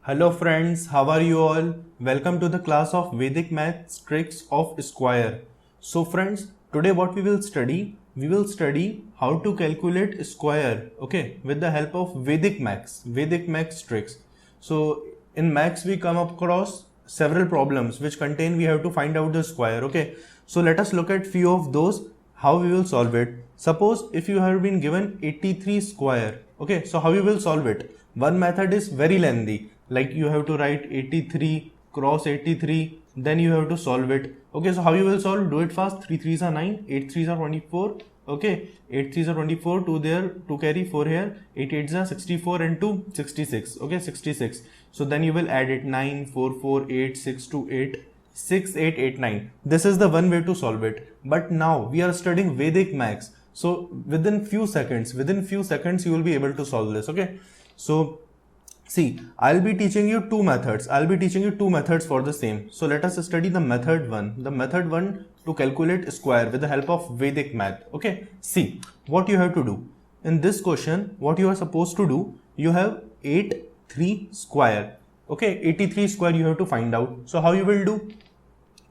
Hello friends, how are you all? Welcome to the class of Vedic Maths Tricks of Square. So friends, today what we will study how to calculate square, okay, with the help of Vedic Maths tricks. So in Maths we come across several problems which contain we have to find out the square, okay. So let us look at few of those, how we will solve it. Suppose if you have been given 83 square, okay, so how you will solve it? One method is very lengthy, like you have to write 83 cross 83, then you have to solve it. Okay, so how you will solve? Do it fast. 3 3s are 9, 8 3s are 24. Okay, 8 3s are 24, 2 there, 2 carry, 4 here, 8 8s are 64 and 2 66. Okay, 66. So then you will add it 9 4 4 8 6 2 8 6 8 8 9. This is the one way to solve it. But now we are studying Vedic Maths. So within few seconds you will be able to solve this. Okay, so see, I'll be teaching you two methods. For the same. So let us study the method one. The method one to calculate square with the help of Vedic math. Okay. See, what you have to do. In this question, what you are supposed to do, you have 83 square. Okay, 83 square you have to find out. So how you will do?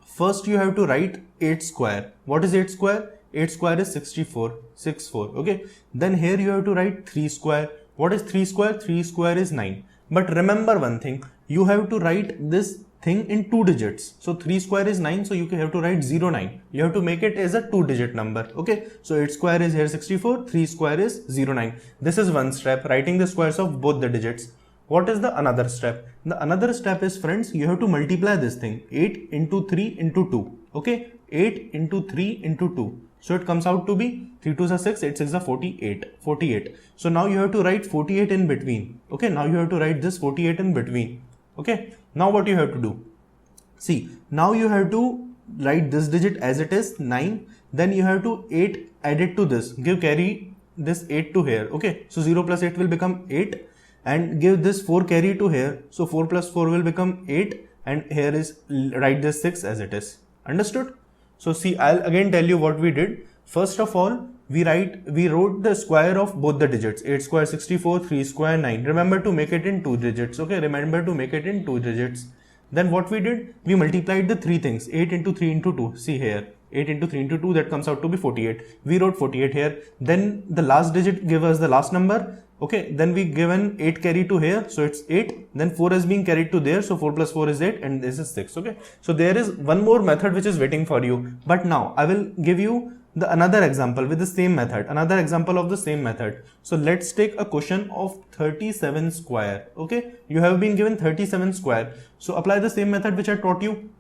First you have to write 8 square. What is 8 square? 8 square is 64. Okay. Then here you have to write 3 square. What is 3 square? 3 square is 9. But remember one thing, you have to write this thing in 2 digits. So 3 square is 9, so you have to write 09. You have to make it as a 2-digit number. Okay, so 8 square is here 64, 3 square is 09. This is one step, writing the squares of both the digits. What is the another step? The another step is, friends, you have to multiply this thing. 8 into 3 into 2. Okay, 8 into 3 into 2. So it comes out to be 3 2s are 6, 8 6 are 48. So now you have to write 48 in between. Okay, now you have to write this 48 in between. Okay, now what you have to do? See, now you have to write this digit as it is 9. Then you have to 8 added to this. Carry this 8 to here. Okay, so 0 plus 8 will become 8. And give this 4 carry to here. So 4 plus 4 will become 8. And here is write this 6 as it is. Understood? So see, I'll again tell you what we did. First of all, we wrote the square of both the digits. 8 square 64, 3 square 9. Remember to make it in 2 digits. Okay, remember to make it in 2 digits. Then what we did? We multiplied the three things. 8 into 3 into 2. See here. 8 into 3 into 2, that comes out to be 48. We wrote 48 here. Then the last digit give us the last number. Okay, then we given 8 carry to here, so it's 8. Then 4 is being carried to there, so 4 plus 4 is 8 and this is 6. Okay, so there is one more method which is waiting for you. But now I will give you another example with the same method, another example of the same method. So let's take a question of 37 square. Okay, you have been given 37 square. So apply the same method which I taught you.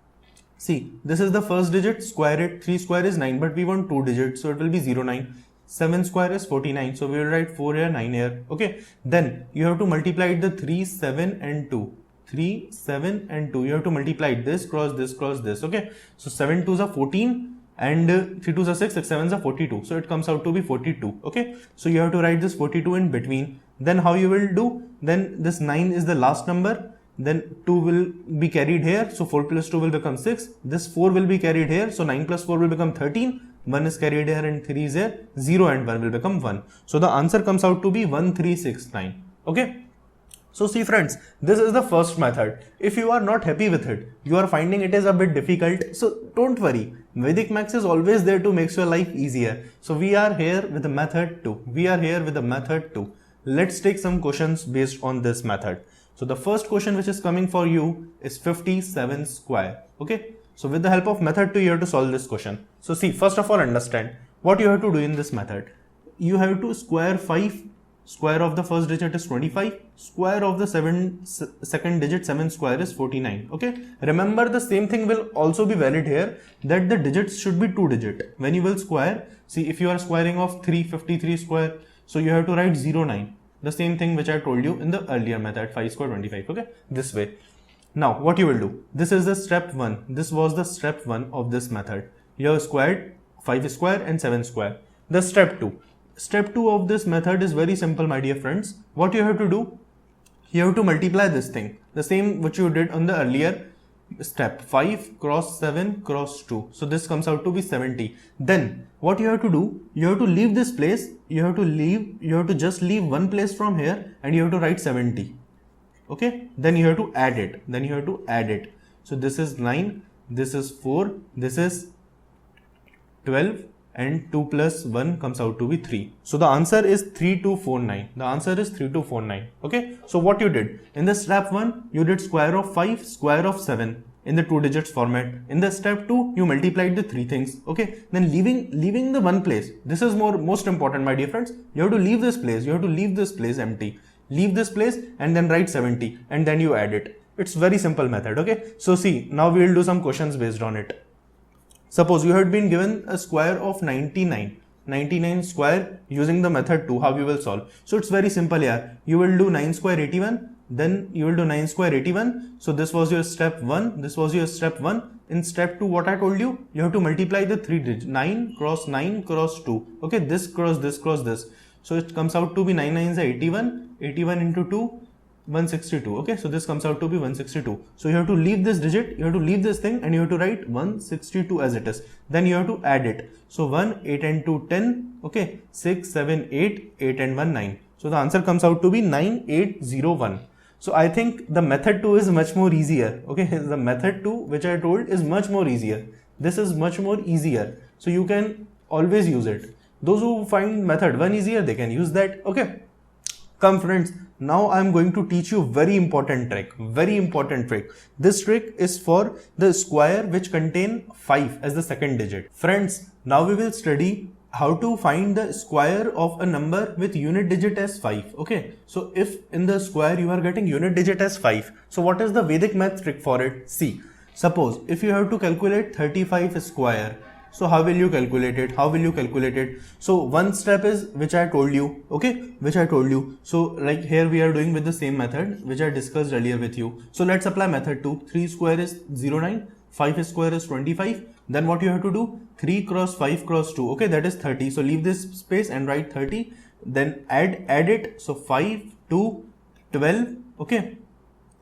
See, this is the first digit, square it. 3 square is 9, but we want 2 digits, so it will be 09. 7 square is 49, so we will write 4 here, 9 here. Okay, then you have to multiply the 3, 7 and 2. 3, 7 and 2. You have to multiply this cross this cross this. Okay, so 7 2s are 14 and 3 2s are 6, 6 7s are 42. So it comes out to be 42. Okay, so you have to write this 42 in between. Then how you will do? Then this 9 is the last number. Then 2 will be carried here. So 4 plus 2 will become 6. This 4 will be carried here. So 9 plus 4 will become 13. 1 is carried here and 3 is here. 0 and 1 will become 1. So the answer comes out to be 1369. Okay. So see friends, this is the first method. If you are not happy with it, you are finding it is a bit difficult, so don't worry. Vedic Maths is always there to make your life easier. So we are here with the method 2. Let's take some questions based on this method. So the first question which is coming for you is 57 square. Okay. So with the help of method 2, you have to solve this question. So see, first of all, understand what you have to do in this method. You have to square 5. Square of the first digit is 25. Square of the second digit 7 square is 49. Okay. Remember, the same thing will also be valid here, that the digits should be 2 digit. When you will square, see, if you are squaring of 353 square, so you have to write 09. The same thing which I told you in the earlier method, 5 square 25. Okay. This way. Now what you will do? This is the step 1. This was the step 1 of this method. You have squared 5 square and 7 square. The step 2. Step 2 of this method is very simple, my dear friends. What you have to do? You have to multiply this thing. The same which you did on the earlier step. 5 cross 7 cross 2. So this comes out to be 70. Then what you have to do? You have to leave this place. You have to just leave one place from here and you have to write 70. Okay, then you have to add it. So this is 9, this is 4, this is 12, and 2 plus 1 comes out to be 3. So the answer is 3249. Okay, so what you did in the step 1, you did square of 5, square of 7 in the 2 digits format. In the step 2, you multiplied the 3 things. Okay, then leaving the one place. This is most important, my dear friends. You have to leave this place. Empty. Leave this place and then write 70 and then you add it. It's very simple method. Okay, so see, now we will do some questions based on it. Suppose you had been given a square of 99 square using the method 2, how you will solve. So it's very simple here. You will do 9 square 81, then you will do 9 square 81. So this was your step 1, In step 2, what I told you, you have to multiply the 3 digits, 9 cross 2. Okay, this cross this. So it comes out to be 9 9s are 81 into 2, 162. Okay, so this comes out to be 162. So you have to leave this digit, you have to leave this thing, and you have to write 162 as it is. Then you have to add it. So 1, 8 and 2, 10. Okay, 6, 7, 8, 8 and 1, 9. So the answer comes out to be 9801. So I think the method 2 is much more easier. Okay, the method 2 which I told is much more easier. This is much more easier. So you can always use it. Those who find method 1 easier, they can use that. Okay. Come friends, now I am going to teach you very important trick. This trick is for the square which contain 5 as the second digit. Friends, now we will study how to find the square of a number with unit digit as 5. Okay, so if in the square you are getting unit digit as 5, so what is the Vedic math trick for it? See, suppose if you have to calculate 35 square, so how will you calculate it? So one step is which I told you. Okay, So like here we are doing with the same method which I discussed earlier with you. So let's apply method 2. 3 square is 09, 5 square is 25. Then what you have to do? 3 cross 5 cross 2. Okay, that is 30. So leave this space and write 30. Then add it. So 5, 2, 12. Okay,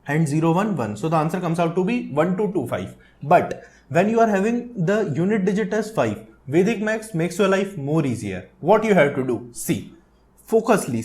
and 0, 1, 1. So the answer comes out to be 1225. But when you are having the unit digit as 5, Vedic Maths makes your life more easier. What you have to do? See focusly.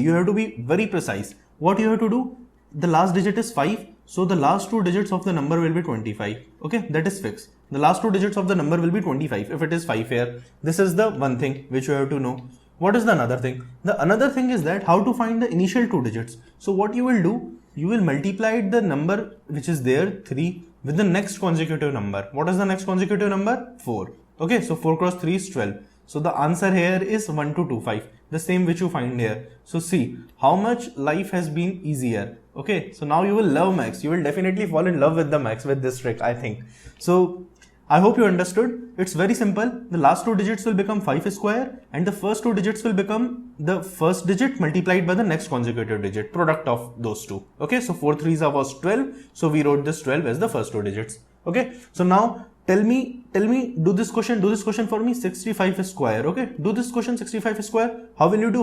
You have to be very precise. What you have to do? The last digit is 5. So the last 2 digits of the number will be 25. Okay, that is fixed. The last 2 digits of the number will be 25 if it is 5 here. This is the one thing which you have to know. What is the another thing? The another thing is that how to find the initial 2 digits. So what you will do? You will multiply the number which is there 3 with the next consecutive number. What is the next consecutive number? 4. Okay, so 4 cross 3 is 12. So the answer here is 1225, the same which you find here. So see how much life has been easier. Okay, so now you will love maths. You will definitely fall in love with the maths with this trick, I think. So I hope you understood. It's very simple. The last 2 digits will become 5 square and the first 2 digits will become the first digit multiplied by the next consecutive digit, product of those two. Okay, so 4 3s was 12. So we wrote this 12 as the first 2 digits. Okay, so now tell me, do this question for me, 65 square. Okay, do this question 65 square. How will you do?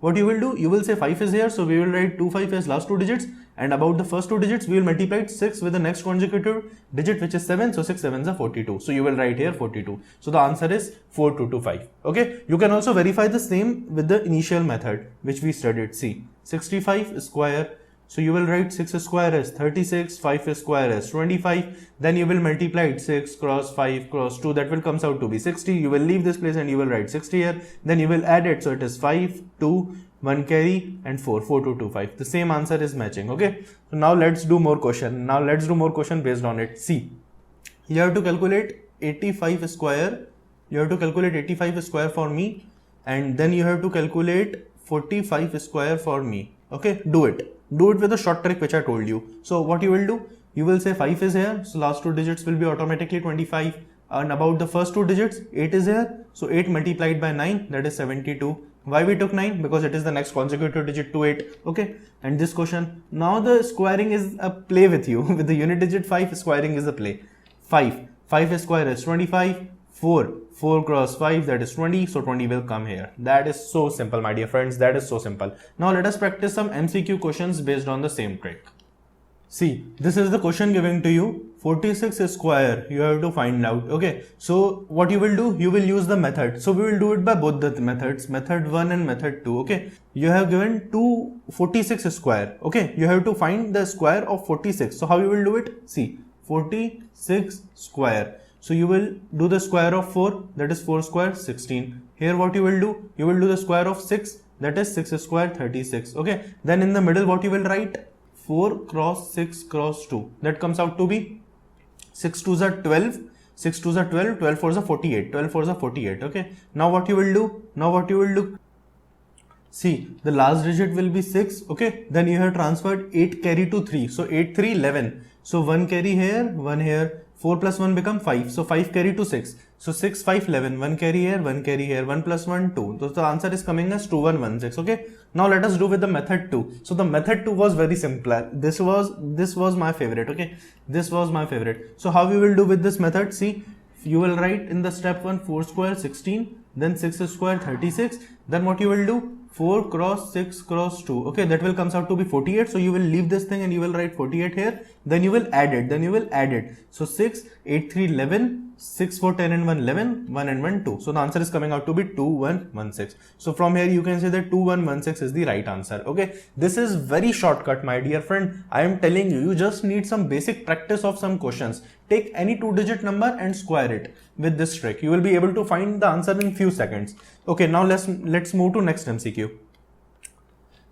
What you will do? You will say 5 is here. So we will write 25 as last 2 digits. And about the first 2 digits, we will multiply 6 with the next consecutive digit, which is 7. So 6 7s are 42. So you will write here 42. So the answer is 4225. Okay. You can also verify the same with the initial method, which we studied. See, 65 square. So you will write 6 square as 36, 5 square as 25. Then you will multiply it 6 cross 5 cross 2. That will comes out to be 60. You will leave this place and you will write 60 here. Then you will add it. So it is 5, 2, 1 carry and 4, 4225. The same answer is matching. Okay. So now let's do more question. Based on it. See, you have to calculate 85 square. For me. And then you have to calculate 45 square for me. Okay. Do it with a short trick which I told you. So what you will do? You will say 5 is here. So last 2 digits will be automatically 25. And about the first 2 digits, 8 is here. So 8 multiplied by 9, that is 72. Why we took 9? Because it is the next consecutive digit to 8. Okay. And this question, now the squaring is a play with you. With the unit digit 5, squaring is a play. 5 square is 25. 4 cross 5, that is 20. So 20 will come here. That is so simple, my dear friends. That is so simple. Now let us practice some MCQ questions based on the same trick. See, this is the question given to you. 46 square you have to find out. Okay, so what you will do, you will use the method. So we will do it by both the methods, method 1 and method 2. Okay, you have given 46 square. Okay, you have to find the square of 46. So how you will do it? See, 46 square. So you will do the square of 4, that is 4 square 16. Here what you will do, you will do the square of 6, that is 6 square 36. Okay, then in the middle what you will write? 4 cross 6 cross 2, that comes out to be 6 2s are 12, 6 2s are 12, 12 4s are 48, 12 4s are 48. Okay, now what you will do, see, the last digit will be 6. Okay, then you have transferred 8 carry to 3, so 8 3 11, so 1 carry here, 1 here, 4 plus 1 become 5, so 5 carry to 6, so 6 5 11, 1 carry here, 1 carry here, 1 plus 1 2, so the answer is coming as 2116. Okay, now let us do with the method 2. So the method 2 was very simple. This was my favorite. Okay, this was my favorite. So how we will do with this method? See, you will write in the step 1 4 square 16, then 6 square 36, then what you will do, 4 cross 6 cross 2. Okay, that will comes out to be 48. So you will leave this thing and you will write 48 here. Then you will add it. So 6, 8, 3, 11, 6, 4, 10 and 1, 11, 1 and 1, 2. So the answer is coming out to be 2116. So from here you can say that 2116 is the right answer. Okay, this is very shortcut, my dear friend. I am telling you, you just need some basic practice of some questions. Take any 2-digit number and square it with this trick. You will be able to find the answer in few seconds. Okay, now let's move to next MCQ.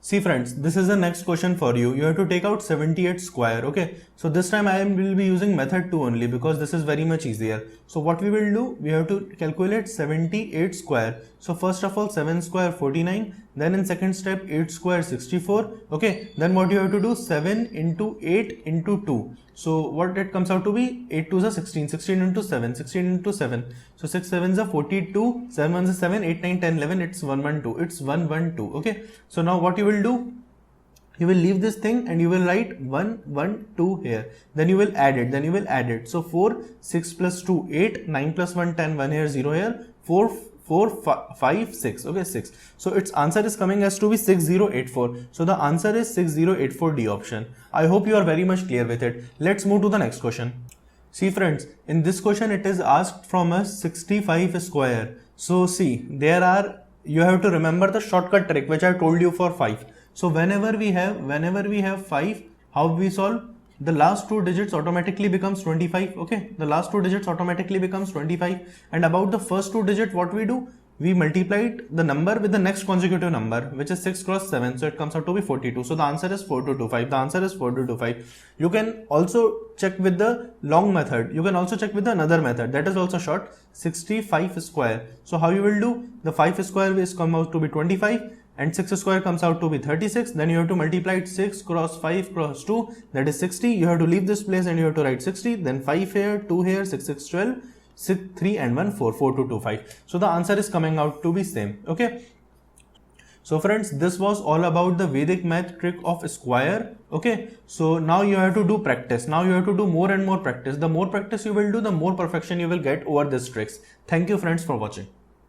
See friends, this is the next question for you. You have to take out 78 square. Okay, so this time I will be using method 2 only because this is very much easier. So what we will do, we have to calculate 78 square. So first of all 7 square 49, then in second step 8 square 64. Okay, then what you have to do, 7 into 8 into 2. So what it comes out to be, 8 2s are 16, 16 into 7, 16 into 7. So 6 7s are 42, 7 1s are 7, 8 9 10 11, it's 112, it's 112. Okay, so now what you will do, you will leave this thing and you will write 1 1 2 here, then you will add it, so 4 6 plus 2 8, 9 plus 1 10, 1 here 0 here, 4 5 6. Okay, 6. So its answer is coming as to be 6084. So the answer is 6084 D option. I hope you are very much clear with it. Let's move to the next question. See friends, in this question it is asked from us 65 square. So see, you have to remember the shortcut trick which I told you for 5. So whenever we have 5, how we solve? The last 2 digits automatically becomes 25. Okay, the last 2 digits automatically becomes 25, and about the first 2 digits what we do, we multiplied the number with the next consecutive number, which is 6 cross 7, so it comes out to be 42. So the answer is 4225. The answer is 4225. You can also check with the long method. You can also check with another method that is also short, 65 square. So how you will do, the 5 square is come out to be 25 and 6 square comes out to be 36. Then you have to multiply it 6 cross 5 cross 2, that is 60. You have to leave this place and you have to write 60, then 5 here, 2 here, 6 6 12, 6 3 and 1 4, 4225. So the answer is coming out to be same. Okay, so friends, this was all about the Vedic math trick of square. Okay, so now you have to do practice. Now you have to do more and more practice. The more practice you will do, the more perfection you will get over these tricks. Thank you friends for watching.